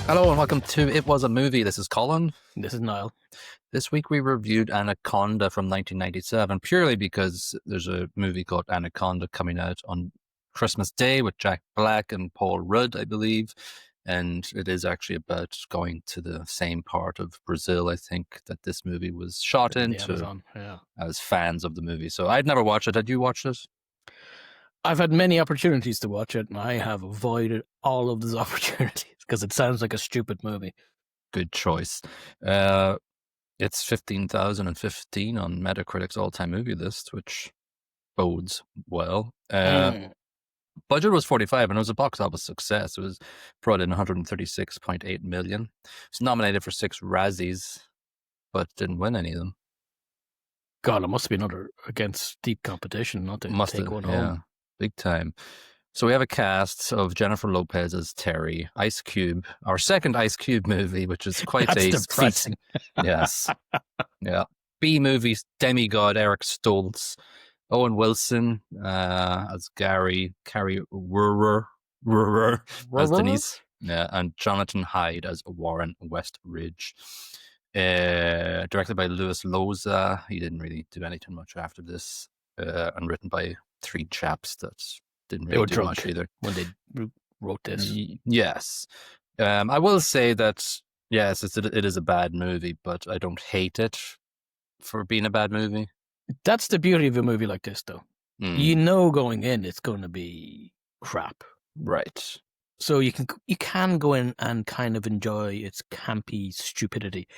Hello and welcome to It Was a Movie. This is Colin. This is Niall. This week we reviewed Anaconda from 1997 purely because there's a movie called Anaconda coming out on Christmas Day with Jack Black and Paul Rudd, I believe. And it is actually about going to the same part of Brazil, I think, that this movie was shot The into Amazon, yeah. as fans of the movie. So I'd never watched it. Had you watched it? I've had many opportunities to watch it, and I have avoided all of those opportunities because it sounds like a stupid movie. Good choice. It's 15,015 on Metacritic's all-time movie list, which bodes well. Budget was 45 and it was a box office success. It was brought in 136.8 million. It's nominated for 6 Razzies, but didn't win any of them. God, it must have been under against deep competition not to take one home. Big time. So we have a cast of Jennifer Lopez as Terry, Ice Cube, our second Ice Cube movie, which is quite That's depressing. Yes. Yeah. B-movie demigod Eric Stoltz, Owen Wilson as Gary, Carrie Wurrer as Denise, and Jonathan Hyde as Warren Westridge. Directed by Louis Loza. He didn't really do anything much after this. And written by 3 chaps that didn't really do much either when they wrote this. Yes. I will say that, yes, it is a bad movie, but I don't hate it for being a bad movie. That's the beauty of a movie like this, though. You know going in it's going to be crap. Right. So you can go in and kind of enjoy its campy stupidity.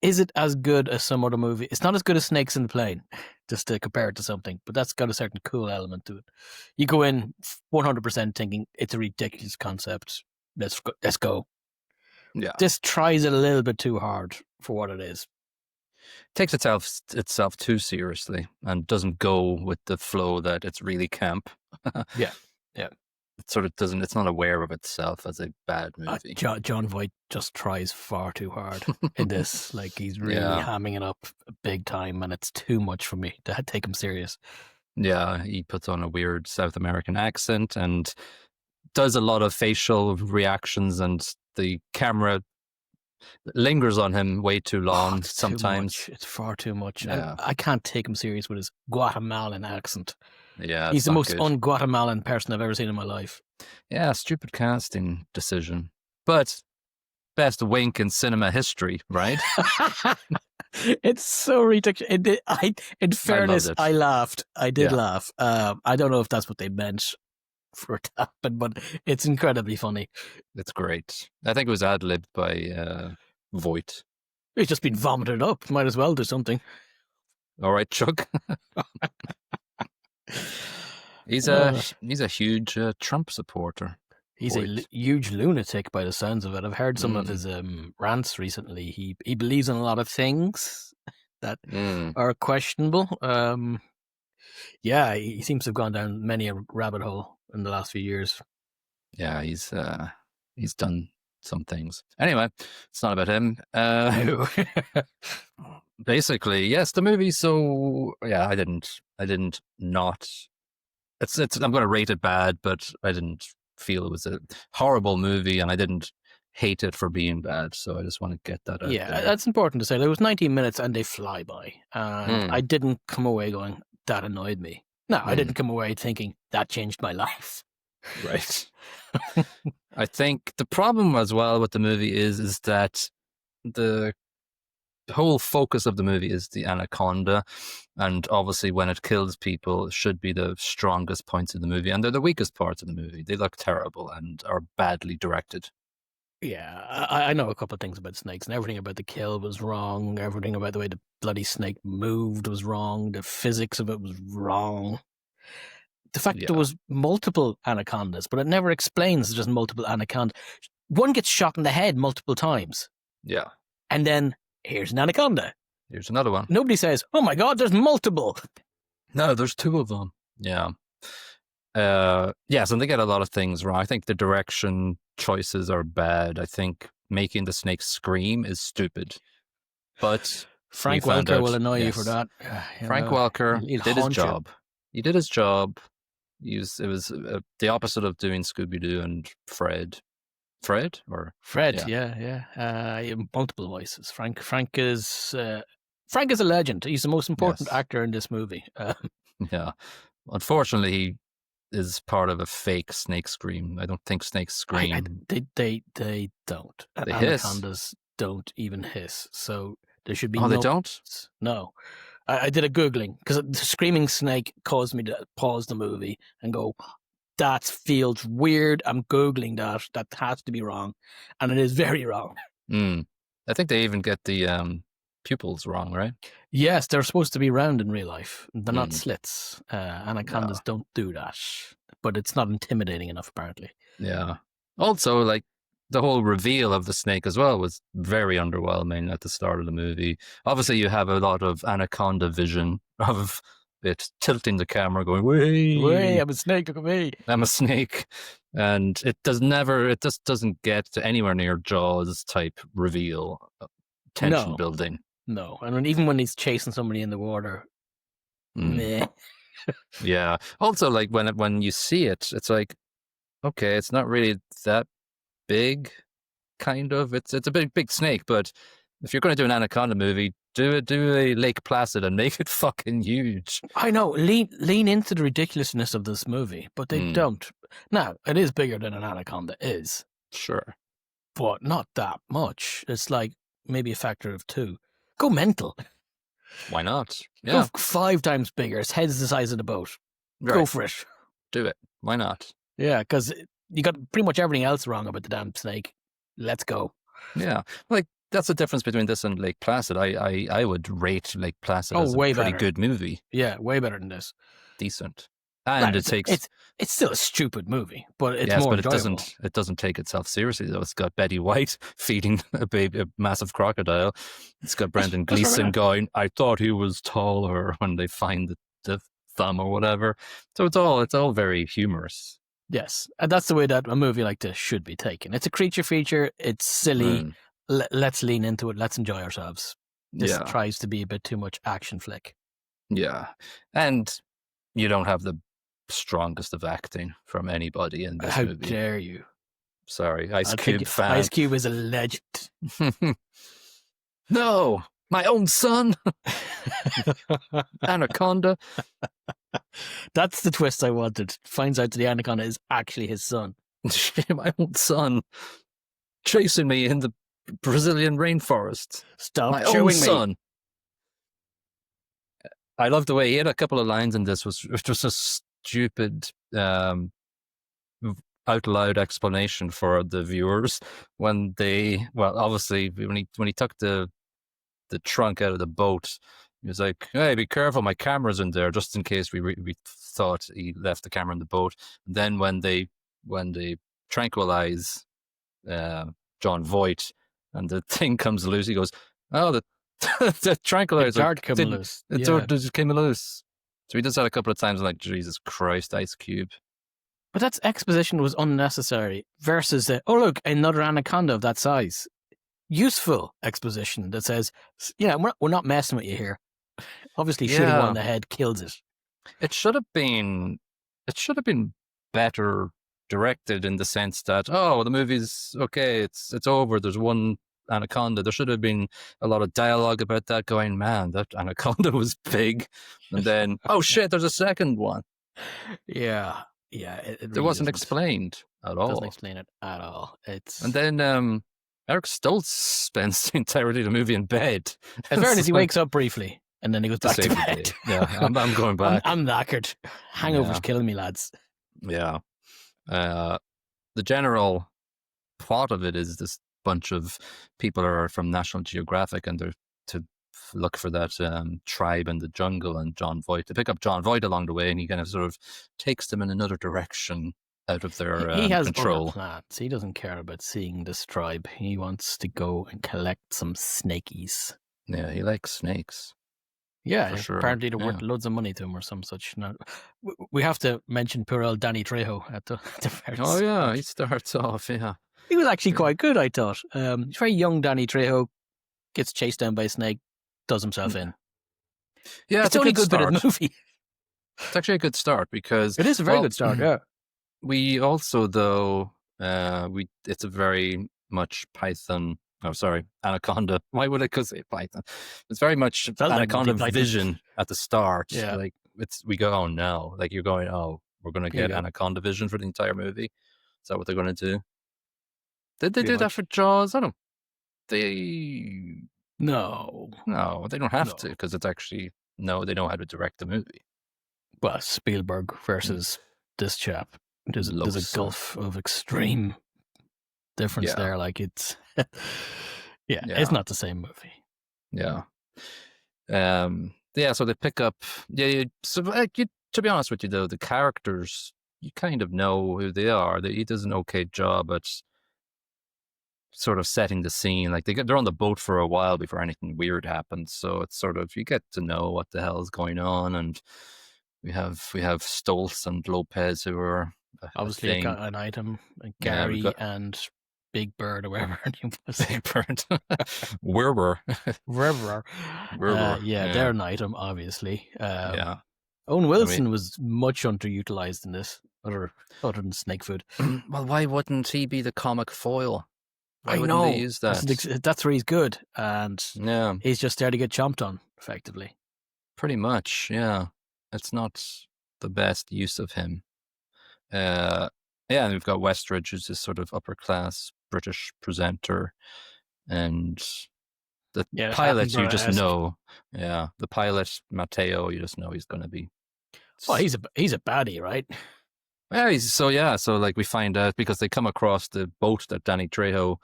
Is it as good as some other movie? It's not as good as Snakes in the Plane, just to compare it to something, but that's got a certain cool element to it. You go in 100% thinking it's a ridiculous concept. Let's go. Yeah. This tries it a little bit too hard for what it is. Takes itself too seriously and doesn't go with the flow that it's really camp. Yeah. It sort of doesn't. It's not aware of itself as a bad movie. John Voight just tries far too hard in this. Like he's really hamming it up big time, and it's too much for me to take him serious. Yeah, he puts on a weird South American accent and does a lot of facial reactions, and the camera lingers on him way too long sometimes. It's far too much. Yeah. I can't take him serious with his Guatemalan accent. Yeah, he's the most un-Guatemalan person I've ever seen in my life. Yeah, stupid casting decision. But best wink in cinema history, right? It's so ridiculous. In fairness, I laughed. I did laugh. I don't know if that's what they meant for it to happen, but it's incredibly funny. It's great. I think it was ad-libbed by Voight. He's just been vomited up. Might as well do something. All right, Chuck. He's a huge Trump supporter. He's a huge lunatic by the sounds of it. I've heard some of his rants recently. He believes in a lot of things that are questionable. Yeah, he seems to have gone down many a rabbit hole in the last few years. Yeah, he's done some things. Anyway, it's not about him. Basically, yes, the movie. So yeah, I didn't not. I'm going to rate it bad, but I didn't feel it was a horrible movie, and I didn't hate it for being bad. So I just want to get that out there. That's important to say. There was 19 minutes, and they fly by, and I didn't come away going, that annoyed me. No, I didn't come away thinking that changed my life. Right. I think the problem as well with the movie is that the whole focus of the movie is the anaconda, and obviously when it kills people, it should be the strongest points of the movie, and they're the weakest parts of the movie. They look terrible and are badly directed. Yeah, I know a couple of things about snakes, and everything about the kill was wrong. Everything about the way the bloody snake moved was wrong. The physics of it was wrong. The fact there was multiple anacondas, but it never explains just multiple anacondas. One gets shot in the head multiple times. Yeah. And then here's an anaconda. Here's another one. Nobody says, oh my God, there's multiple. No, there's 2 of them. Yeah. Yes, and they get a lot of things wrong. I think the direction choices are bad. I think making the snake scream is stupid. But Frank Welker will annoy you for that. Frank Welker did his job. He did his job. It was the opposite of doing Scooby-Doo and Fred. Fred or Fred, yeah. Multiple voices. Frank is a legend. He's the most important Yes. actor in this movie. Yeah. Unfortunately, he is part of a fake snake scream. I don't think snakes scream. They don't. They hiss. Anacondas don't even hiss. So there should be Oh, no. they don't? No. I did a Googling because the screaming snake caused me to pause the movie and go, that feels weird. I'm Googling that. That has to be wrong. And it is very wrong. I think they even get the pupils wrong, right? Yes, they're supposed to be round in real life. They're not slits. Anacondas don't do that. But it's not intimidating enough, apparently. Yeah. Also, like, the whole reveal of the snake as well was very underwhelming at the start of the movie. Obviously, you have a lot of Anaconda vision of it tilting the camera, going, "Way, I'm a snake, look at me. I'm a snake," and it just doesn't get to anywhere near Jaws type reveal, tension building. No, and even when he's chasing somebody in the water, meh. Yeah. Also, like when you see it, it's like, okay, it's not really that big, kind of. It's a big snake, but if you're going to do an Anaconda movie, do a Lake Placid and make it fucking huge. I know, lean into the ridiculousness of this movie, but they don't. Now, it is bigger than an Anaconda is. Sure. But not that much. It's like maybe a factor of 2. Go mental. Why not? Yeah. Go 5 times bigger. Its head's the size of the boat. Right. Go for it. Do it. Why not? Yeah, because you got pretty much everything else wrong about the damn snake. Let's go. Yeah. Like, that's the difference between this and Lake Placid. I would rate Lake Placid as a way pretty better. Good movie. Yeah, way better than this. Decent. And it takes... It's still a stupid movie, but it's more enjoyable. It doesn't take itself seriously, though. It's got Betty White feeding a massive crocodile. It's got Brendan Gleeson going, "I thought he was taller," when they find the thumb or whatever. So it's all very humorous. Yes, and that's the way that a movie like this should be taken. It's a creature feature. It's silly. Let's lean into it. Let's enjoy ourselves. This tries to be a bit too much action flick. Yeah, and you don't have the strongest of acting from anybody in this movie. How dare you? Sorry, Ice Cube fan. Ice Cube is a legend. No, my own son. Anaconda. That's the twist I wanted. Finds out that the Anaconda is actually his son. My own son. Chasing me in the Brazilian rainforest. Stop my chewing own me. Son. I love the way he had a couple of lines in this, which was a stupid out loud explanation for the viewers when obviously when he took the trunk out of the boat, he was like, "Hey, be careful, my camera's in there," just in case we thought he left the camera in the boat. And then when they tranquilize John Voight and the thing comes loose, he goes, "Oh, the tranquilizer just came loose." So he does that a couple of times. I'm like, Jesus Christ, Ice Cube. But that's exposition was unnecessary versus look, another Anaconda of that size. Useful exposition that says, we're not messing with you here. Obviously, shooting one in the head kills it. It should have been better directed in the sense that, the movie's okay, it's over, there's one Anaconda. There should have been a lot of dialogue about that, going, man, that Anaconda was big. And then, oh shit, there's a second one. Yeah. It really wasn't explained at all. Doesn't explain it at all. And then Eric Stoltz spends the entirety of the movie in bed. In fairness, he wakes up briefly and then he goes back to bed. Yeah, I'm going back. I'm knackered. Hangover's killing me, lads. Yeah. The general plot of it is this bunch of people are from National Geographic and they're to look for that tribe in the jungle, and John Voight. They pick up John Voight along the way, and he kind of sort of takes them in another direction out of their he has control. Other plans. He doesn't care about seeing this tribe. He wants to go and collect some snakies. Yeah, he likes snakes. Yeah, for sure. Apparently they're worth loads of money to him or some such. Now, we have to mention poor old Danny Trejo at the first. Oh yeah, he starts off. Yeah, he was actually quite good, I thought. He's very young. Danny Trejo gets chased down by a snake, does himself in. Yeah, it's only a good bit of the movie. It's actually a good start because it is a very good start. Yeah. We also, though, It's a very much Python. Oh, sorry, Anaconda. Why would I say Python? It's very much Sounds like Anaconda Monty Python. vision at the start. Yeah. Like we go, oh no, like you're going, oh, we're going to Here you get go. Anaconda vision for the entire movie. Is that what they're going to do? Did they Pretty do that much. for Jaws? I don't. They No. no, they don't have No. to because it's actually no, they know how to direct the movie. Well, Spielberg versus this chap. There's a gulf of extreme difference there. Like it's, it's not the same movie. Yeah. So they pick up. So to be honest with you, though, the characters you kind of know who they are. He does an okay job at sort of setting the scene. Like they're on the boat for a while before anything weird happens. So it's sort of you get to know what the hell is going on, and we have Stoltz and Lopez who are obviously an item. Gary and Big Bird or whatever her name was. Big Bird. Werber. They're an item, obviously. Owen Wilson was much underutilized in this, other than snake food. Well, why wouldn't he be the comic foil? Why wouldn't they use that? That's where he's good, and he's just there to get chomped on, effectively. Pretty much, yeah. It's not the best use of him. And we've got Westridge, who's this sort of upper class British presenter, and the pilot you just know. Yeah, the pilot Matteo, you just know he's going to be. Well, he's a baddie, right? Yeah, so like we find out because they come across the boat that Danny Trejo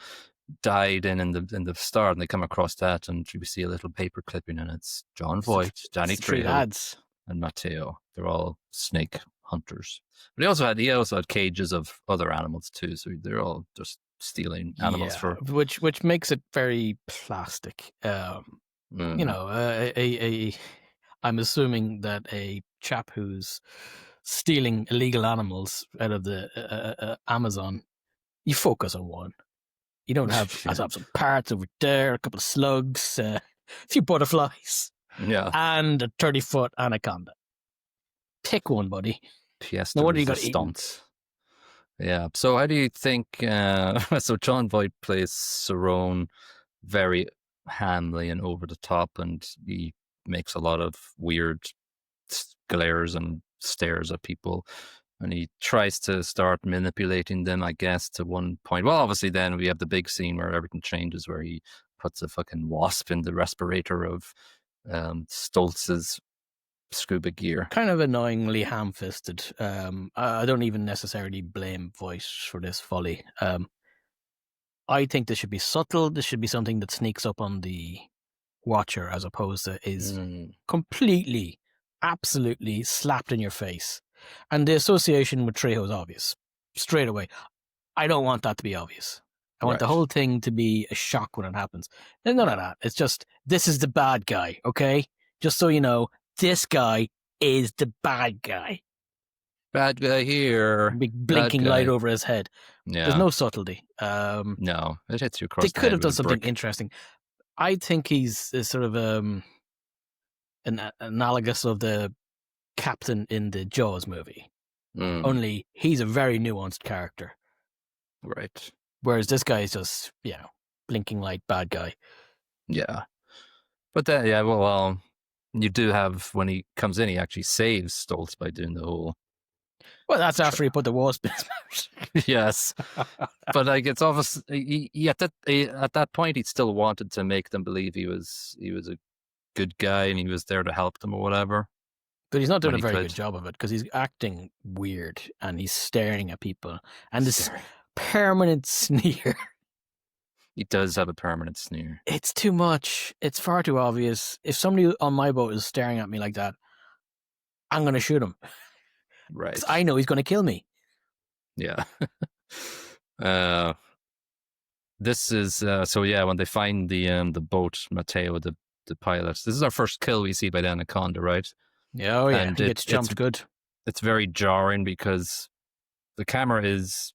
died in the start, and they come across that, and we see a little paper clipping, and it's John Voight, Danny Trejo, and Matteo. They're all snake hunters. But he also had cages of other animals too, so they're all just stealing animals for which makes it very plastic. You know, I'm assuming that a chap who's stealing illegal animals out of the Amazon, you focus on one. You don't have some parts over there, a couple of slugs, a few butterflies, and a 30-foot anaconda. Pick one, buddy. No wonder you got stunts. Yeah. So how do you think? So John Voight plays Cerrone very hamly and over the top, and he makes a lot of weird glares and stares at people, and he tries to start manipulating them, I guess, to one point. Well, obviously then we have the big scene where everything changes, where he puts a fucking wasp in the respirator of Stoltz's scuba gear. Kind of annoyingly ham-fisted. I don't even necessarily blame Voight for this folly. I think this should be subtle. This should be something that sneaks up on the watcher as opposed to is completely, absolutely slapped in your face. And the association with Trejo is obvious. Straight away. I don't want that to be obvious. I want the whole thing to be a shock when it happens. And none of that. It's just, this is the bad guy, okay? Just so you know, this guy is the bad guy. Bad guy here. Big blinking light over his head. Yeah. There's no subtlety. No, it hits you across the head. They could have done something interesting. I think he's sort of an analogous of the captain in the Jaws movie. Only he's a very nuanced character. Right. Whereas this guy is just, blinking light bad guy. Yeah. But then, well, you do have, when he comes in, he actually saves Stoltz by doing the whole... Well, that's after he put the wasp in his mouth. Yes. But like, it's obvious, at that point, he still wanted to make them believe he was a good guy and he was there to help them or whatever. But he's not doing a very good job of it because he's acting weird and he's staring at people. And this permanent sneer. He does have a permanent sneer. It's too much. It's far too obvious. If somebody on my boat is staring at me like that, I'm going to shoot him. Right. I know he's going to kill me. Yeah. This is, when they find the boat, Matteo, the pilot, this is our first kill we see by the Anaconda, right? Yeah, oh yeah, and it's jumped good. It's very jarring because the camera is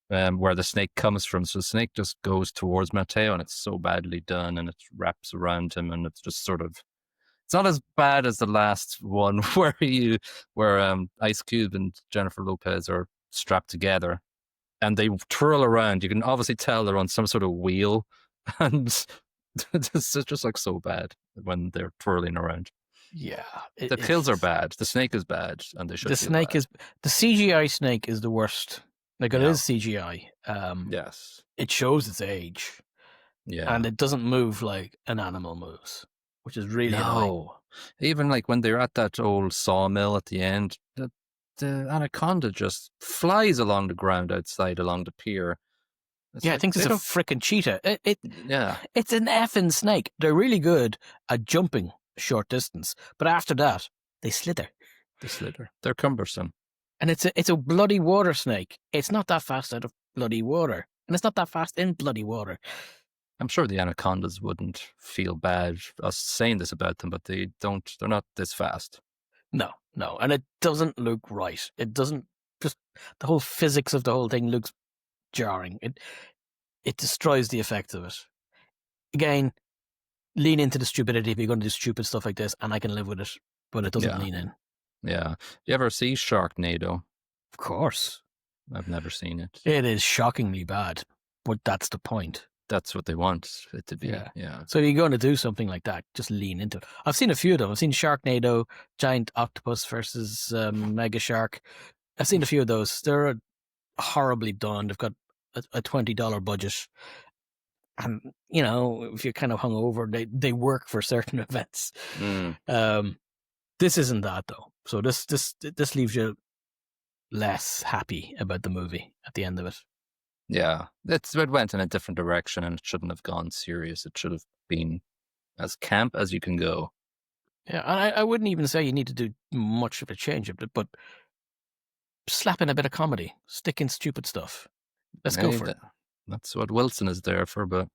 where the snake comes from. So the snake just goes towards Matteo and it's so badly done and it wraps around him and it's just sort of, it's not as bad as the last one where Ice Cube and Jennifer Lopez are strapped together. and they twirl around. You can obviously tell they're on some sort of wheel, and it's just like so bad when they're twirling around. Yeah, The kills are bad. The snake is bad, and they should. The snake bad. the CGI snake is the worst. Like it Yeah. is CGI. Yes. It shows its age. Yeah. And it doesn't move like an animal moves, which is really annoying. Even like when they're at that old sawmill at the end, the anaconda just flies along the ground outside along the pier. Yeah, I think it's a freaking cheetah. Yeah. It's an effing snake. They're really good at jumping short distance, but after that, they slither. They're cumbersome. And it's a bloody water snake. It's not that fast out of bloody water, and it's not that fast in bloody water. I'm sure the anacondas wouldn't feel bad us saying this about them, but they don't. They're not this fast. No, and it doesn't look right. It doesn't. Just the whole physics of the whole thing looks jarring. It destroys the effect of it. Again, lean into the stupidity if you're going to do stupid stuff like this, and I can live with it, but it doesn't lean in. Yeah. You ever see Sharknado? Of course. I've never seen it. It is shockingly bad, but that's the point. That's what they want it to be. Yeah. So if you're going to do something like that, just lean into it. I've seen a few of them. I've seen Sharknado, Giant Octopus versus Mega Shark. I've seen a few of those. They're horribly done. They've got a $20 budget. And, you know, if you're kind of hungover, they work for certain events. This isn't that, though. So this leaves you less happy about the movie at the end of it. Yeah, it went in a different direction, and it shouldn't have gone serious. It should have been as camp as you can go. Yeah, and I wouldn't even say you need to do much of a change of it, but slap in a bit of comedy, stick in stupid stuff. Let's go for it. That's what Wilson is there for, but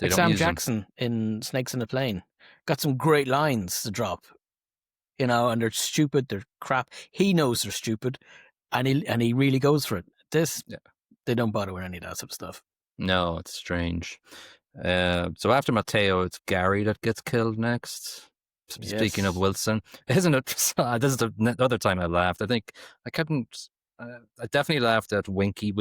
like Sam Jackson in Snakes in a Plane got some great lines to drop, you know, and they're stupid, they're crap. He knows they're stupid, and he really goes for it. They don't bother with any of that sort of stuff. No, it's strange. So after Mateo, it's Gary that gets killed next. Speaking of Wilson, isn't it? This is the other time I laughed. I think I definitely laughed at Winky,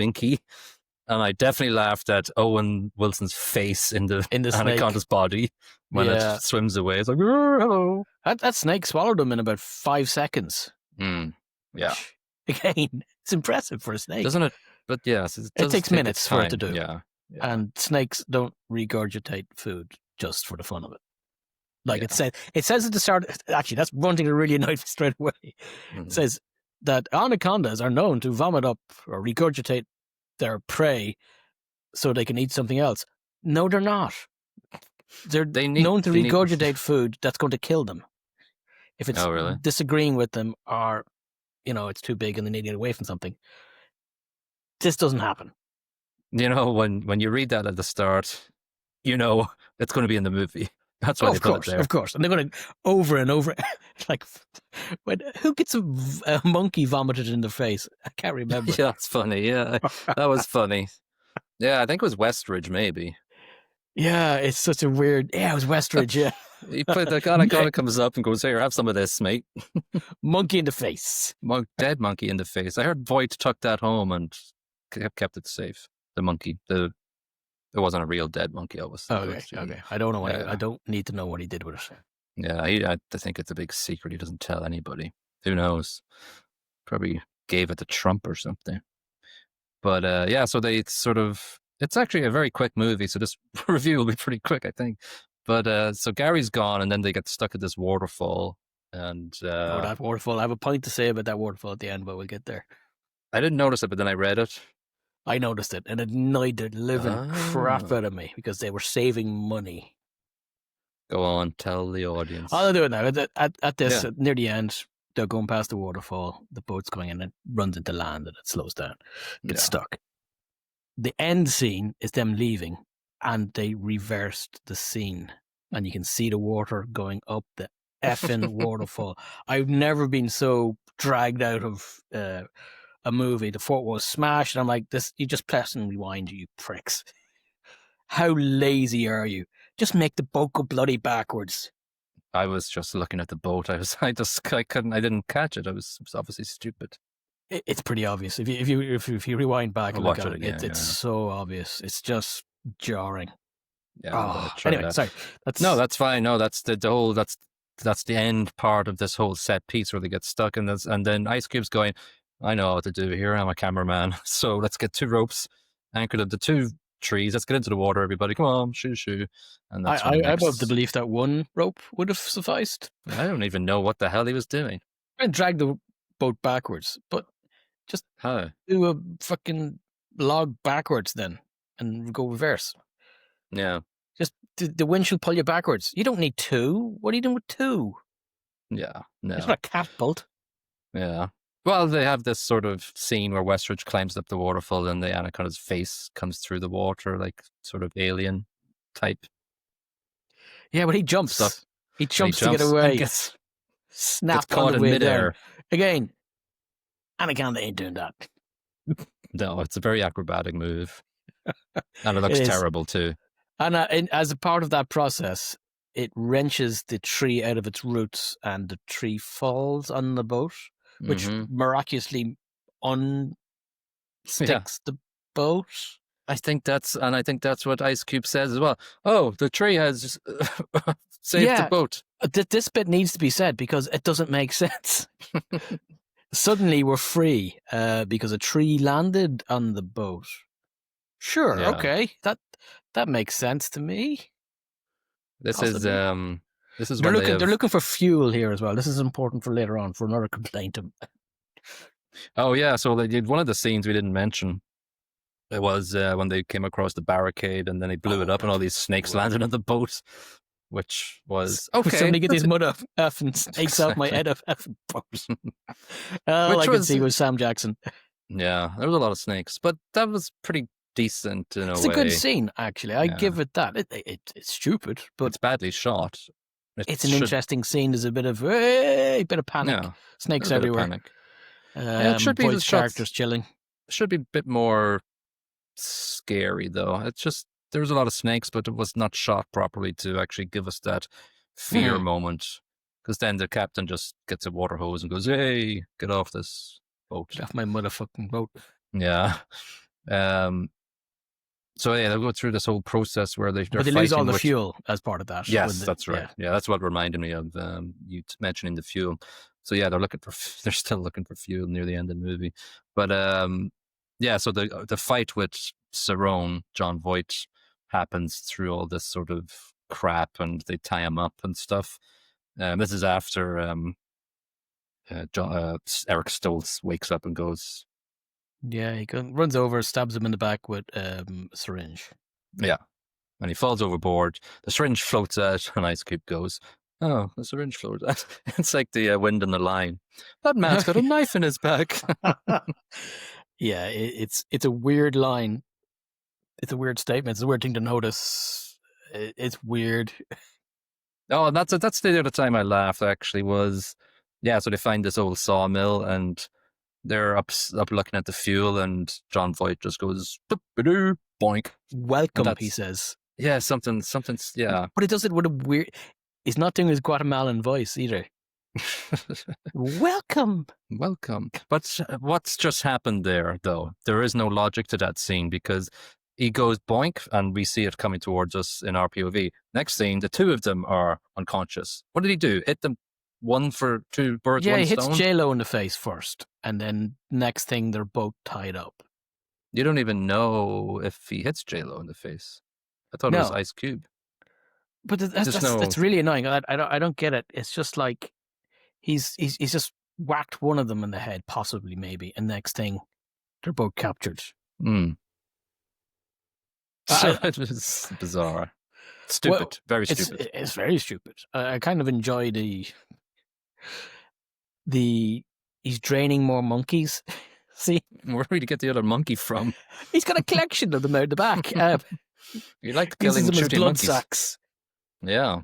and I definitely laughed at Owen Wilson's face in the anaconda's body when it swims away. It's like, hello. That snake swallowed him in about 5 seconds. Yeah. Again, it's impressive for a snake. Doesn't it? But yes, it takes minutes for it to do. Yeah. And snakes don't regurgitate food just for the fun of it. Like it says at the start, actually, that's one thing that really annoyed me straight away. It says that anacondas are known to vomit up or regurgitate their prey so they can eat something else. No, they're not. They're known to regurgitate food that's going to kill them. If it's disagreeing with them or, you know, it's too big and they need to get away from something. This doesn't happen. You know, when you read that at the start, you know it's going to be in the movie. That's why they put it there. Of course. And they're going to over and over. Like, who gets a monkey vomited in the face? I can't remember. Yeah, that's funny. Yeah, that was funny. Yeah, I think it was Westridge, maybe. Yeah, it's such a weird... Yeah, it was Westridge, yeah. He put the anaconda comes up and goes, here, have some of this, mate. Monkey in the face. Dead monkey in the face. I heard Voight took that home and kept it safe. The monkey. It wasn't a real dead monkey, obviously. Okay. I don't know. I don't need to know what he did with it. Yeah, I think it's a big secret. He doesn't tell anybody. Who knows? Probably gave it to Trump or something. But so they sort of... It's actually a very quick movie, so this review will be pretty quick, I think. But so Gary's gone, and then they get stuck at this waterfall. And that waterfall. I have a point to say about that waterfall at the end, but we'll get there. I didn't notice it, but then I read it. I noticed it, and it annoyed the living crap out of me because they were saving money. Go on, tell the audience. I'll do it now. At this, near the end, they're going past the waterfall. The boat's going in, and it runs into land, and it slows down. Gets stuck. The end scene is them leaving, and they reversed the scene, and you can see the water going up the effing waterfall. I've never been so dragged out of a movie. The fort was smashed, and I'm like, "This, you just press and rewind, you pricks. How lazy are you? Just make the boat go bloody backwards." I was just looking at the boat. I didn't catch it. It was obviously stupid. It's pretty obvious if you rewind back and look watch at it it. again. It's so obvious. It's just jarring. Yeah, I'm gonna try Anyway, that. sorry. No, that's fine. No, that's the whole. That's the end part of this whole set piece where they get stuck in this, and then Ice Cube's going, "I know what to do here. I'm a cameraman, so let's get 2 ropes anchored to 2 trees. Let's get into the water, everybody. Come on, shoo." And that's when the I'm of the next. belief that one rope would have sufficed. I don't even know what the hell he was doing. And drag the boat backwards, but just How? do a fucking log backwards then and go reverse. Yeah. Just the wind should pull you backwards. You don't need 2. What are you doing with 2? Yeah. No. It's not a catapult. Yeah. Well, they have this sort of scene where Westridge climbs up the waterfall and the Anaconda's face comes through the water, like sort of alien type Yeah, but he jumps. stuff. He jumps to get and away. gets Snap on caught the in way midair. down. Again, Anaconda ain't doing that. No, it's a very acrobatic move. And it looks terrible too. And as a part of that process, it wrenches the tree out of its roots and the tree falls on the boat, which miraculously unsticks the boat. I think that's what Ice Cube says as well. Oh, the tree has saved the boat. This bit needs to be said because it doesn't make sense. Suddenly we're free because a tree landed on the boat. Sure, okay, that makes sense to me. This is when they're looking for fuel here as well. This is important for later on for another complaint. Oh yeah, so they did one of the scenes we didn't mention. It was when they came across the barricade and then they blew it up and all these snakes landed on the boat, which was okay. Somebody get these mud effing snakes out my head of effing boat. All I could see was Sam Jackson. Yeah, there was a lot of snakes, but that was pretty decent in a way. It's a good scene, actually. I give it that. It's stupid, but it's badly shot. It's an interesting scene. There's a bit of panic. Yeah, snakes everywhere. Panic. It should be voice characters chilling. It should be a bit more scary though. It's just there was a lot of snakes, but it was not shot properly to actually give us that fear moment. Because then the captain just gets a water hose and goes, "Hey, get off this boat! Get off my motherfucking boat!" Yeah. So yeah, they'll go through this whole process where they lose all the fuel as part of that. Yes, that's right. Yeah, that's what reminded me of you mentioning the fuel. So yeah, they're still looking for fuel near the end of the movie. But yeah, so the fight with Cerrone, John Voight, happens through all this sort of crap, and they tie him up and stuff. This is after Eric Stoltz wakes up and goes. Yeah, he runs over, stabs him in the back with a syringe. Yeah, and he falls overboard. The syringe floats out, and Ice Cube goes, "Oh, the syringe floats out." It's like the wind in the line. That man's got a knife in his back. Yeah, it's a weird line. It's a weird statement. It's a weird thing to notice. It's weird. Oh, and that's the other time I laughed. Actually, was so they find this old sawmill and. They're up looking at the fuel, and John Voight just goes, boink. Welcome, he says. Yeah, something, yeah. But it does it with a weird... He's not doing his Guatemalan voice either. Welcome. But what's just happened there, though? There is no logic to that scene because he goes boink, and we see it coming towards us in our POV. Next scene, the 2 of them are unconscious. What did he do? Hit them? 1 for 2 birds, 1 stone? Yeah, he hits J-Lo in the face first, and then next thing, they're both tied up. You don't even know if he hits J-Lo in the face. I thought it was Ice Cube. But that's really annoying. I don't get it. It's just like he's just whacked one of them in the head, possibly, maybe, and next thing, they're both captured. So it was bizarre. Stupid. Very stupid. It's very stupid. I kind of enjoy he's draining more monkeys. See? Where did he get the other monkey from? He's got a collection of them out the back. You like killing and shooting blood monkeys. sacks. Yeah.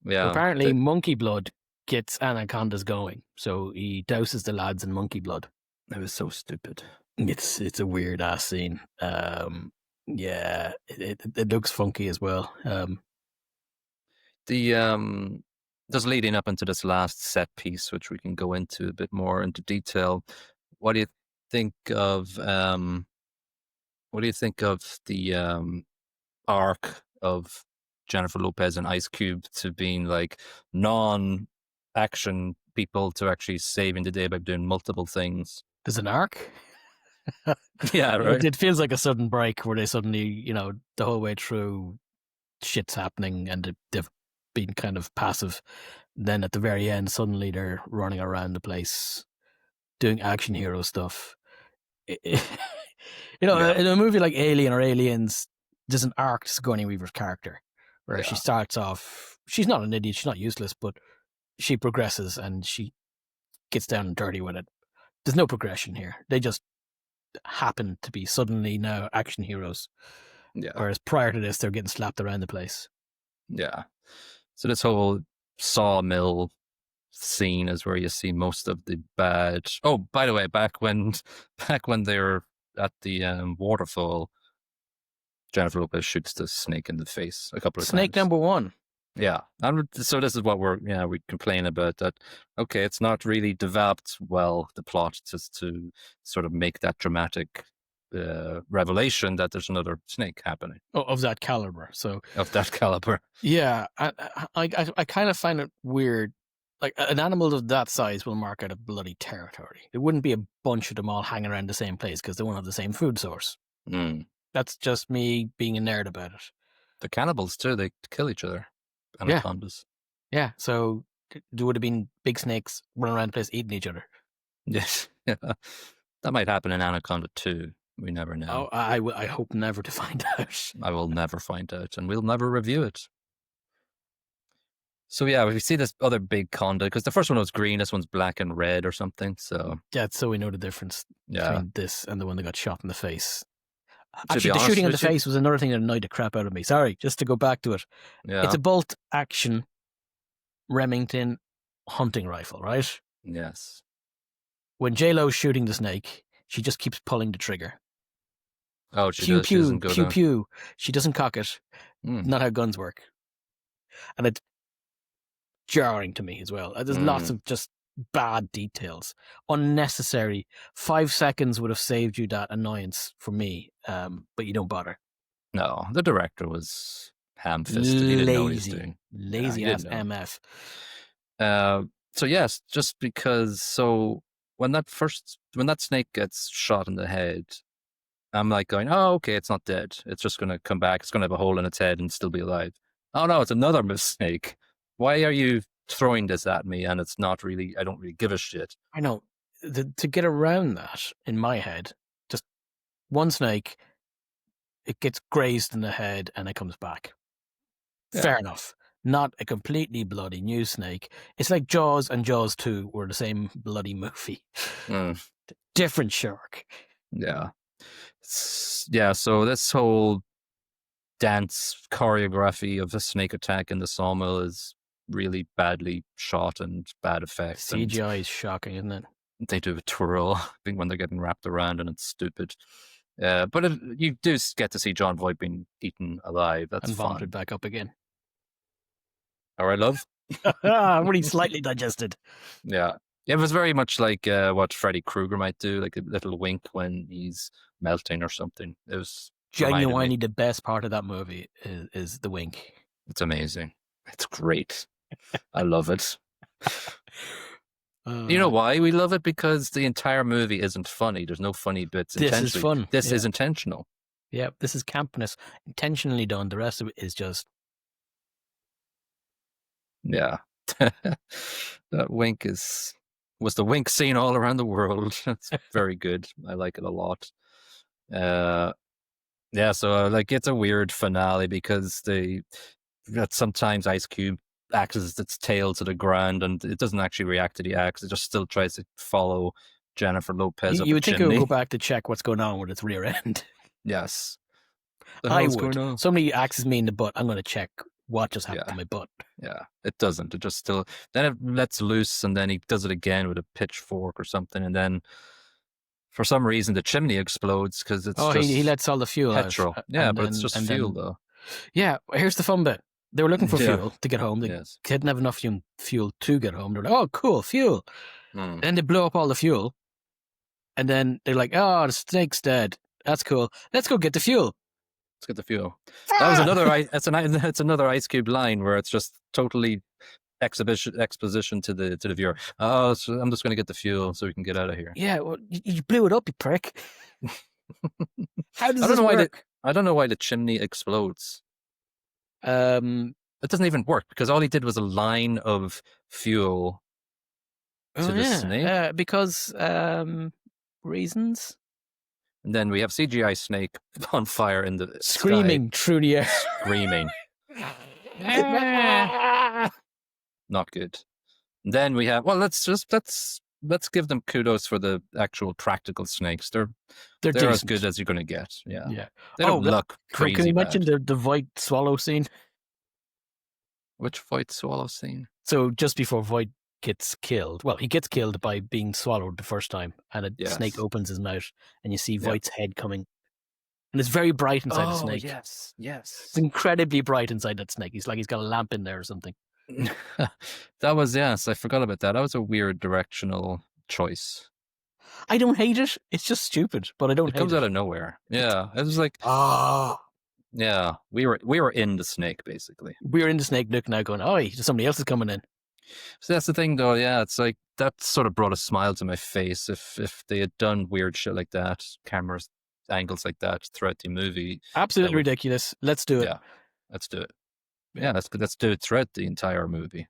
But apparently monkey blood gets anacondas going. So he douses the lads in monkey blood. It was so stupid. It's a weird ass scene. Yeah, it looks funky as well. just leading up into this last set piece, which we can go into a bit more into detail. What do you think of the arc of Jennifer Lopez and Ice Cube to being like non-action people to actually saving the day by doing multiple things? There's an arc. Yeah, right. It feels like a sudden break where they suddenly, the whole way through, shit's happening and they've been kind of passive. Then at the very end, suddenly they're running around the place doing action hero stuff. In a movie like Alien or Aliens, there's an arc to Sigourney Weaver's character where she starts off, she's not an idiot, she's not useless, but she progresses and she gets down and dirty with it. There's no progression here. They just happen to be suddenly now action heroes. Yeah. Whereas prior to this, they're getting slapped around the place. Yeah. So this whole sawmill scene is where you see most of the bad. Oh, by the way, back when they were at the waterfall, Jennifer Lopez shoots the snake in the face a couple of times. Snake number one. Yeah, and so this is what we complain about, that okay, it's not really developed well, the plot, just to sort of make that dramatic revelation that there's another snake happening. Oh, of that caliber. So of that caliber. Yeah, I kind of find it weird. Like, an animal of that size will mark out a bloody territory. It wouldn't be a bunch of them all hanging around the same place because they won't have the same food source. That's just me being a nerd about it. The cannibals too, they kill each other. Anacondas. Yeah, so there would have been big snakes running around the place eating each other. Yes, yeah. That might happen in Anaconda too. We never know. Oh, I hope never to find out. I will never find out, and we'll never review it. So yeah, we see this other big conda, because the first one was green, this one's black and red or something. So yeah, so we know the difference between this and the one that got shot in the face. Actually, the shooting in the face was another thing that annoyed the crap out of me. Sorry, just to go back to it. Yeah. It's a bolt action Remington hunting rifle, right? Yes. When J-Lo's shooting the snake, she just keeps pulling the trigger. Oh, she pew, does. Pew, she doesn't go pew, down. pew. She doesn't cock it. Not how guns work. And it's jarring to me as well. There's lots of just bad details. Unnecessary. 5 seconds would have saved you that annoyance from me, but you don't bother. No, the director was ham-fisted. He didn't know what he was doing. Lazy ass MF. So yes, just because. So when that snake gets shot in the head, I'm like going, oh, okay, it's not dead. It's just going to come back. It's going to have a hole in its head and still be alive. Oh no, it's another snake. Why are you throwing this at me? And it's not really, I don't really give a shit. I know. To get around that, in my head, just one snake, it gets grazed in the head and it comes back. Yeah. Fair enough. Not a completely bloody new snake. It's like Jaws and Jaws 2 were the same bloody movie. Different shark. Yeah. Yeah, so this whole dance choreography of a snake attack in the sawmill is really badly shot and bad effects. CGI is shocking, isn't it? They do a twirl, I think, when they're getting wrapped around, and it's stupid. But you do get to see John Voight being eaten alive. That's and vomited back up again. All right, love. Really slightly digested. Yeah. It was very much like what Freddy Krueger might do, like a little wink when he's melting or something. It was genuinely the best part of that movie is the wink. It's amazing. It's great. I love it. You know why we love it? Because the entire movie isn't funny. There's no funny bits. This is fun. This is intentional. Yeah, this is campiness. Intentionally done. The rest of it is just... Yeah. That wink was the wink seen all around the world. It's very good. I like it a lot. Yeah, so like it's a weird finale because that sometimes Ice Cube axes its tail to the ground and it doesn't actually react to the axe. It just still tries to follow Jennifer Lopez up You would the think chimney. it would go back to check what's going on with its rear end. Yes. I would. Somebody axes me in the butt. I'm going to check what just happened to my butt. Yeah, it doesn't. It just still... Then it lets loose and then he does it again with a pitchfork or something, and then for some reason the chimney explodes because it's just... he lets all the fuel petrol. out. Yeah, but it's just fuel though. Yeah, here's the fun bit. They were looking for Yeah. fuel to get home. They Yes. didn't have enough fuel to get home. They're like, oh, cool, fuel. Mm. And they blow up all the fuel. And then they're like, oh, the snake's dead. That's cool. Let's go get the fuel. Let's get the fuel. That was another. It's another Ice Cube line where it's just totally exposition to the viewer. Oh, so I'm just going to get the fuel so we can get out of here. Yeah, well, you blew it up, you prick. How does this work? I don't know why the chimney explodes. It It doesn't even work because all he did was a line of fuel to the snake. Because reasons. And then we have CGI snake on fire in the Screaming sky. through the air. Screaming. Not good. And then we have, well, let's give them kudos for the actual practical snakes. They're as good as you're going to get. Yeah. They don't look crazy. Can we bad. mention the Voight swallow scene? Which Voight swallow scene? So just before Voight gets killed, well, he gets killed by being swallowed the first time, and a snake opens his mouth, and you see Voight's head coming. And it's very bright inside the snake. Yes. It's incredibly bright inside that snake. He's got a lamp in there or something. That was, I forgot about that. That was a weird directional choice. I don't hate it. It's just stupid, but I don't hate it. It comes out of nowhere. Yeah. It was like, yeah, we were in the snake, basically. We were in the snake looking out going, oh, somebody else is coming in. So that's the thing, though. Yeah, it's like that sort of brought a smile to my face. If they had done weird shit like that, cameras angles like that throughout the movie, absolutely ridiculous. Let's do it. Yeah, let's do it. Yeah, let's do it throughout the entire movie.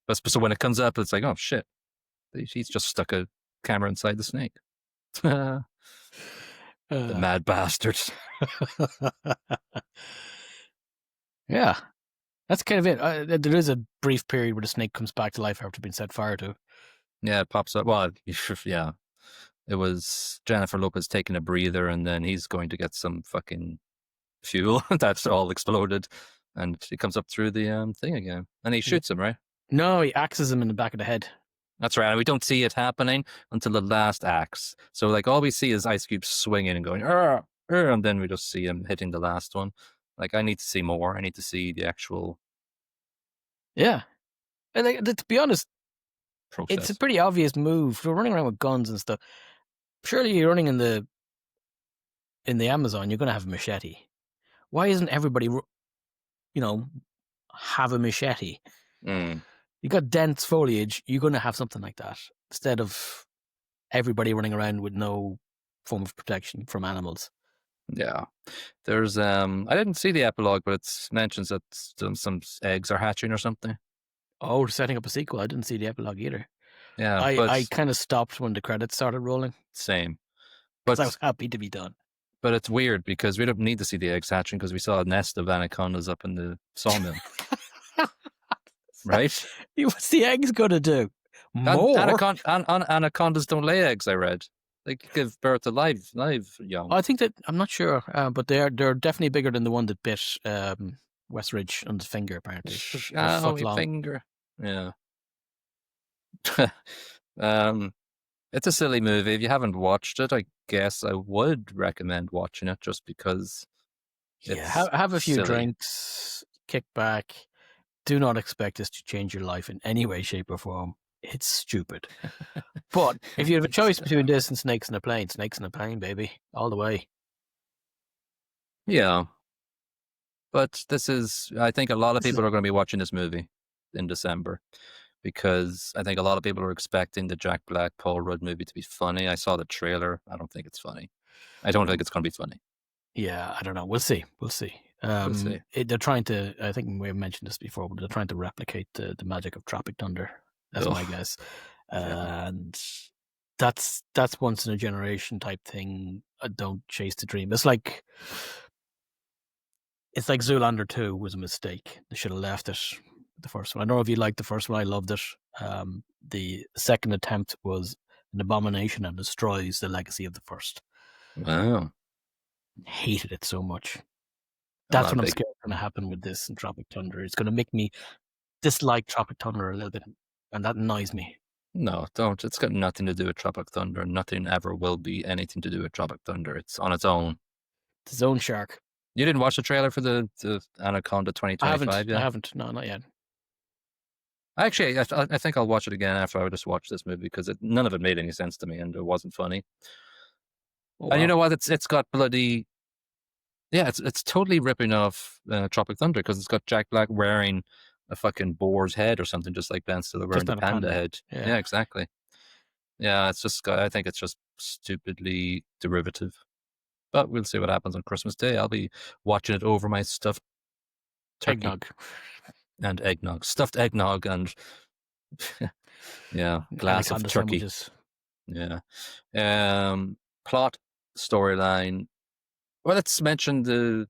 But so when it comes up, it's like, oh shit, he's just stuck a camera inside the snake. The mad bastard. Yeah. That's kind of it. There is a brief period where the snake comes back to life after being set fire to. Yeah, it pops up. Well, yeah. It was Jennifer Lopez taking a breather, and then he's going to get some fucking fuel that's all exploded, and he comes up through the thing again, and he shoots him, right? No, he axes him in the back of the head. That's right. And we don't see it happening until the last axe. So, like, all we see is Ice Cube swinging and going, and then we just see him hitting the last one. Like, I need to see more. I need to see the actual. Yeah. And to be honest, process. It's a pretty obvious move. We're running around with guns and stuff. Surely you're running in the Amazon, you're going to have a machete. Why isn't everybody, have a machete? Mm. You got dense foliage, you're going to have something like that instead of everybody running around with no form of protection from animals. Yeah. There's I didn't see the epilogue, but it mentions that some eggs are hatching or something. Oh, we're setting up a sequel. I didn't see the epilogue either. Yeah. I kind of stopped when the credits started rolling. Same. But I was happy to be done. But it's weird because we don't need to see the eggs hatching because we saw a nest of anacondas up in the sawmill. Right? What's the eggs going to do? More? Anacondas don't lay eggs, I read. They give birth to live young. I think that, I'm not sure, but they're definitely bigger than the one that bit Westridge on the finger, apparently. Finger. Yeah. It's a silly movie. If you haven't watched it, I guess I would recommend watching it just because have a few silly. drinks, kick back. Do not expect this to change your life in any way, shape, or form. It's stupid. But if you have a choice between this and Snakes in a Plane, baby. All the way. Yeah. But I think a lot of people are going to be watching this movie in December because I think a lot of people are expecting the Jack Black, Paul Rudd movie to be funny. I saw the trailer. I don't think it's funny. I don't think it's going to be funny. Yeah, I don't know. We'll see. We'll see. They're trying to, I think we have mentioned this before, but they're trying to replicate the magic of Tropic Thunder. That's my guess. And that's once in a generation type thing. Don't chase the dream. It's like Zoolander 2 was a mistake. They should have left it the first one. I don't know if you liked the first one. I loved it. The second attempt was an abomination and destroys the legacy of the first. Wow. Hated it so much. That's what I'm scared is going to happen with this and Tropic Thunder. It's going to make me dislike Tropic Thunder a little bit, and that annoys me. No, don't. It's got nothing to do with Tropic Thunder. Nothing ever will be anything to do with Tropic Thunder. It's on its own. It's its own shark. You didn't watch the trailer for the Anaconda 2025 yet? I haven't. No, not yet. Actually, I think I'll watch it again after I just watched this movie because none of it made any sense to me and it wasn't funny. Oh, And wow. you know what? It's got bloody it's totally ripping off Tropic Thunder because it's got Jack Black wearing a fucking boar's head or something, just like Ben Stiller wearing Just the panda Anaconda. head. Yeah, exactly. Yeah, it's just I think it's just stupidly derivative. But we'll see what happens on Christmas Day. I'll be watching it over my stuffed turkey Eggnog. and eggnog, stuffed eggnog, and glass of Anaconda turkey. sandwiches. Yeah. Plot, storyline. Well, let's mention the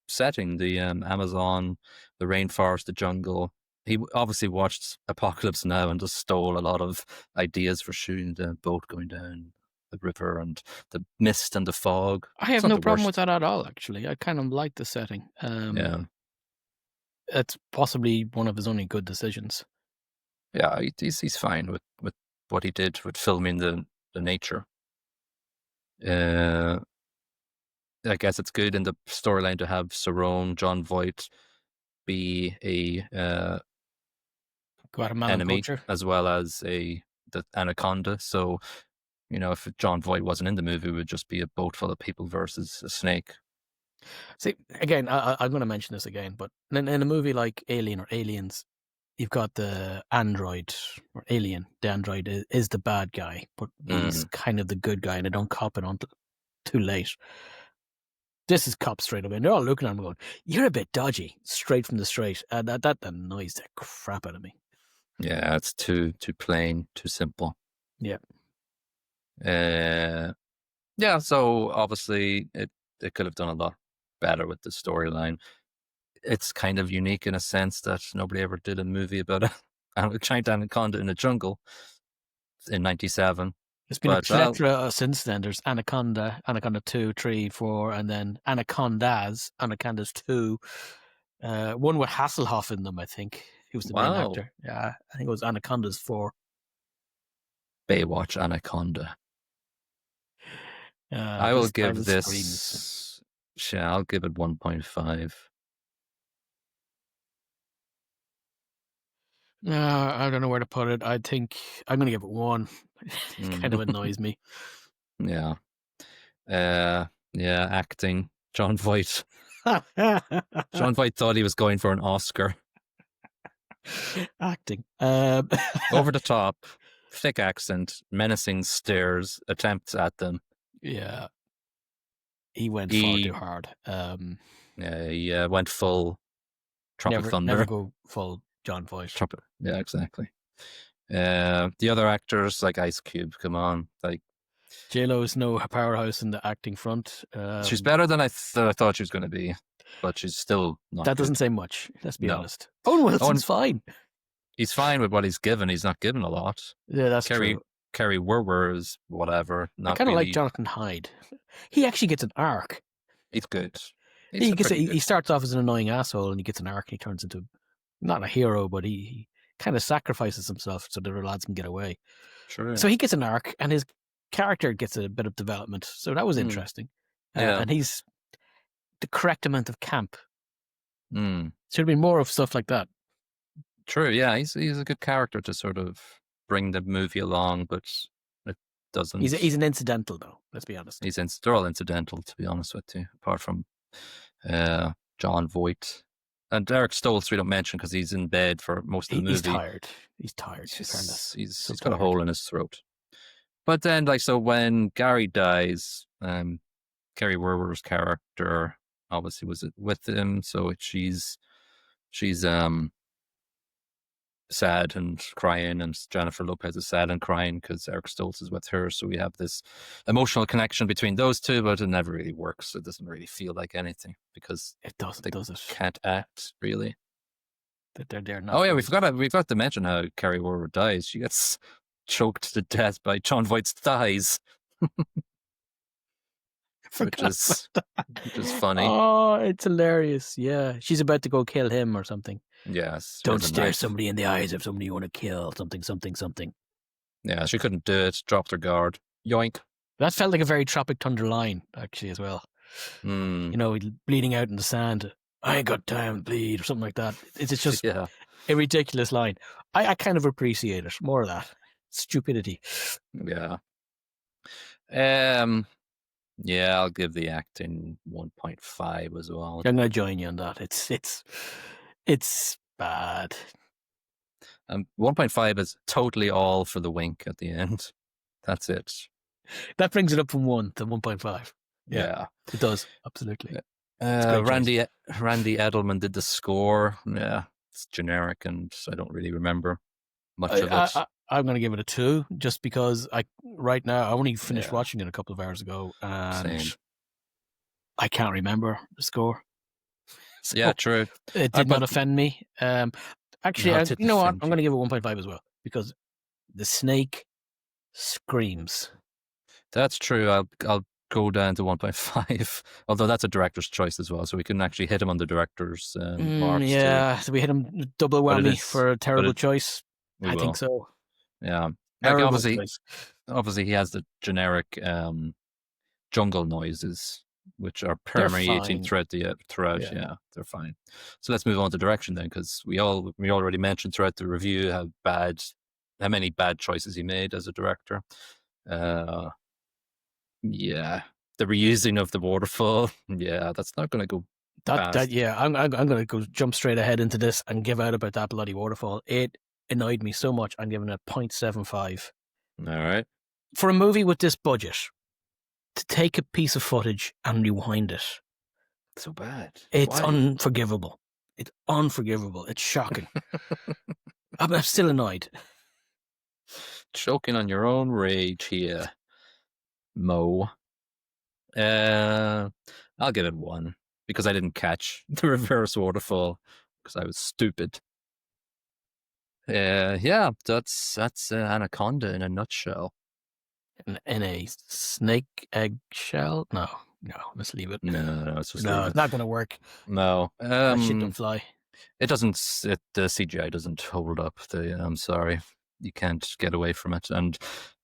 setting, the Amazon, the rainforest, the jungle. He obviously watched Apocalypse Now and just stole a lot of ideas for shooting the boat going down the river and the mist and the fog. I have no problem with that at all, actually. I kind of like the setting. Yeah. It's possibly one of his only good decisions. Yeah, he's fine with what he did with filming the nature. I guess it's good in the storyline to have Cerrone, John Voight be a Guatemalan enemy poacher. as well as the Anaconda. So, you know, if John Voight wasn't in the movie, it would just be a boat full of people versus a snake. See, again, I'm going to mention this again, but in a movie like Alien or Aliens, you've got the android or alien. The android is the bad guy, but he's kind of the good guy, and they don't cop it on too late. This is cop straight away, and they're all looking at him going, "You're a bit dodgy," straight from the straight. And that annoys the crap out of me. Yeah, it's too plain, too simple. Yeah. Yeah, so obviously it could have done a lot better with the storyline. It's kind of unique in a sense that nobody ever did a movie about a giant anaconda in the jungle in 97. There's been a plethora since then. There's Anaconda, Anaconda 2, 3, 4, and then Anacondas 2. One with Hasselhoff in them, I think. He was the main actor. Yeah, I think it was Anacondas 4. Baywatch Anaconda. I will give this. Yeah, I'll give it 1.5. I don't know where to put it. I think I'm going to give it 1. It kind of annoys me. Yeah. Acting. John Voight. John Voight thought he was going for an Oscar. Acting. Over the top, thick accent, menacing stares, attempts at them. Yeah. He went far too hard. He went full Tropic Thunder. Never go full John Voight. Yeah, exactly. The other actors, like Ice Cube, come on. Like J-Lo's no powerhouse in the acting front. She's better than I thought she was going to be, but she's still not That good. Doesn't say much, let's be honest. Owen Wilson's fine. He's fine with what he's given. He's not given a lot. Yeah, that's true. Kerry Werwer is whatever. I kind of like Jonathan Hyde. He actually gets an arc. He's good. He starts off as an annoying asshole and he gets an arc and he turns into, not a hero, but he kind of sacrifices himself so the other lads can get away. Sure. So he gets an arc and his character gets a bit of development. So that was interesting. And he's the correct amount of camp. Should be more of stuff like that. True, yeah. He's a good character to sort of bring the movie along, but it doesn't. He's an incidental, though. Let's be honest. They're all incidental, to be honest with you, apart from John Voight. And Eric Stoltz we don't mention because he's in bed for most of the movie. He's tired. He's got a hole in his throat. But then, so when Gary dies, Kerry Werwer's character obviously was with him, so she's sad and crying, and Jennifer Lopez is sad and crying because Eric Stoltz is with her. So we have this emotional connection between those two, but it never really works. It doesn't really feel like anything because it doesn't. They can't act really. That they're not. Oh yeah, we forgot to mention how Kerry Werwer dies. She gets choked to death by John Voight's thighs. which is funny. Oh, it's hilarious. Yeah. She's about to go kill him or something. Yes. Don't stare somebody in the eyes if somebody you want to kill. Something. Yeah, she couldn't do it. Dropped her guard. Yoink. That felt like a very Tropic Thunder line, actually, as well. Mm. You know, bleeding out in the sand. I ain't got time to bleed, or something like that. It's just Yeah. a ridiculous line. I kind of appreciate it. More of that stupidity. Yeah. Yeah, I'll give the acting 1.5 as well. I'm going to join you on that. It's bad. 1.5 is totally all for the wink at the end. That's it. That brings it up from 1 to 1.5. Yeah. It does, absolutely. It's a great choice. Randy Edelman did the score. Yeah, it's generic, and I don't really remember much of it. I'm going to give it a 2, just because right now I only finished watching it a couple of hours ago, and Same. I can't remember the score. So Yeah, true. It did not offend me. Actually, No, you know what? I'm going to give it 1.5 as well, because the snake screams. That's true. I'll go down to 1.5, although that's a director's choice as well, so we can actually hit him on the director's marks yeah, so we hit him double whammy for a terrible choice. I think so. Yeah, like Terrible choice. obviously he has the generic jungle noises, which are permeating throughout. Yeah, they're fine. So let's move on to direction then, because we already mentioned throughout the review how many bad choices he made as a director. Yeah, the reusing of the waterfall. Yeah, that's not going to go fast. I'm going to jump straight ahead into this and give out about that bloody waterfall. It annoyed me so much. I'm giving it 0.75. All right. For a movie with this budget, to take a piece of footage and rewind it, so bad. It's unforgivable. It's unforgivable. It's shocking. I'm still annoyed. Choking on your own rage here, Mo. I'll give it 1 because I didn't catch the reverse waterfall because I was stupid. Yeah, that's Anaconda in a nutshell. In a snake eggshell? No, let's leave it. No, it's just it's not going to work. No, that shit don't fly. It doesn't. The CGI doesn't hold up. I'm sorry, you can't get away from it. And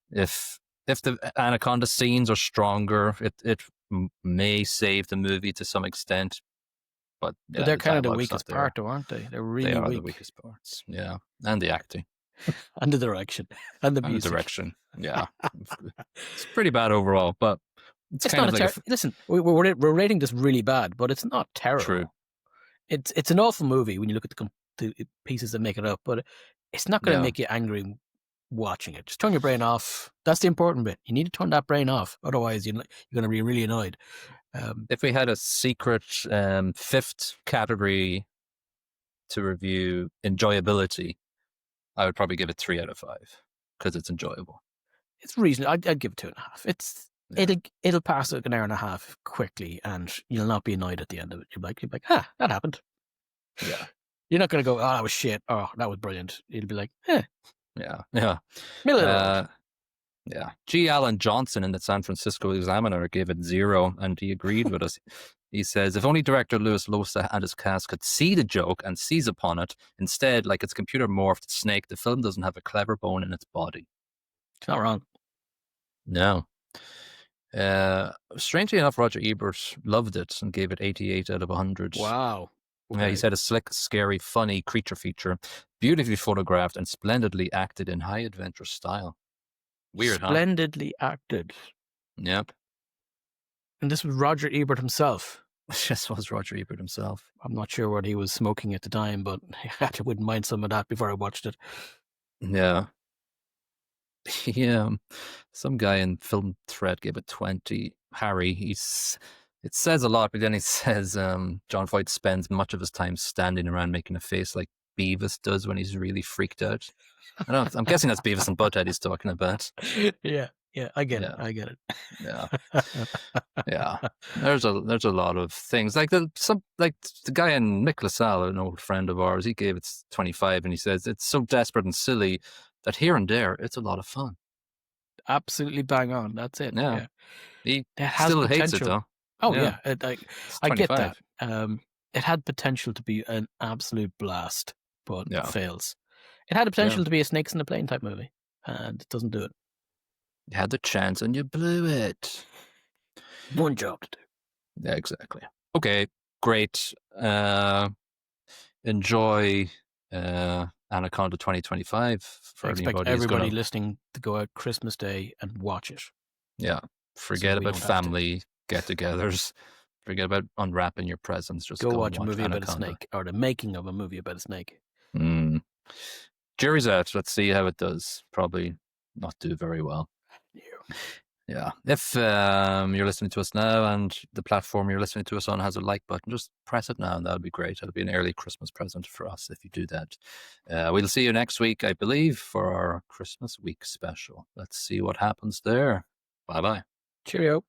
if the Anaconda scenes are stronger, it may save the movie to some extent. But they're kind of the weakest part, though, aren't they? They're really weak. They are the weakest parts. Yeah, and the acting, and the direction, and the music. The direction. Yeah, it's pretty bad overall. But it's kind not of listen, we're rating this really bad, but it's not terrible. True. It's an awful movie when you look at the pieces that make it up, but it's not going to make you angry watching it. Just turn your brain off. That's the important bit. You need to turn that brain off, otherwise you're going to be really annoyed. If we had a secret 5th category to review enjoyability, I would probably give it 3 out of 5 because it's enjoyable. It's reasonable. I'd give it 2.5. It'll pass an hour and a half quickly, and you'll not be annoyed at the end of it. You'll be like, that happened. Yeah. You're not going to go, that was shit. Oh, that was brilliant. You'll be like, Yeah. Yeah. G. Alan Johnson in the San Francisco Examiner gave it 0, and he agreed with us. He says, if only director Louis Losa and his cast could see the joke and seize upon it, instead, like its computer morphed snake, the film doesn't have a clever bone in its body. It's not wrong. No. Strangely enough, Roger Ebert loved it and gave it 88 out of 100. Wow. Okay. He said a slick, scary, funny creature feature, beautifully photographed and splendidly acted in high adventure style. Weird, Splendidly acted. Yep. And this was Roger Ebert himself. This was Roger Ebert himself. I'm not sure what he was smoking at the time, but I wouldn't mind some of that before I watched it. Yeah. Yeah. Some guy in Film Thread gave it 20. Harry, it says a lot, but then he says John Voight spends much of his time standing around making a face like Beavis does when he's really freaked out. I'm guessing that's Beavis and Butthead he's talking about. Yeah, I get it. Yeah, yeah. There's a lot of things like the guy in Mick LaSalle, an old friend of ours. He gave it 25, and he says it's so desperate and silly that here and there it's a lot of fun. Absolutely bang on. That's it. Yeah. He still hates it though. Oh yeah, I get that. It had potential to be an absolute blast, but fails. It had the potential to be a Snakes in a Plane type movie, and it doesn't do it. You had the chance and you blew it. One job to do. Yeah, exactly. Okay, great. Enjoy Anaconda 2025 I for expect anybody who's everybody going to. listening to go out Christmas Day and watch it. Yeah, So forget that we about don't have to. family get-togethers. Forget about unwrapping your presents. Just Go go and watch a watch movie about a Anaconda. snake, or the making of a movie about a snake. Mm. Jury's out. Let's see how it does. Probably not do very well. Yeah. If you're listening to us now and the platform you're listening to us on has a like button, just press it now and that'll be great. It'll be an early Christmas present for us if you do that. We'll see you next week, I believe, for our Christmas week special. Let's see what happens there. Bye-bye. Cheerio.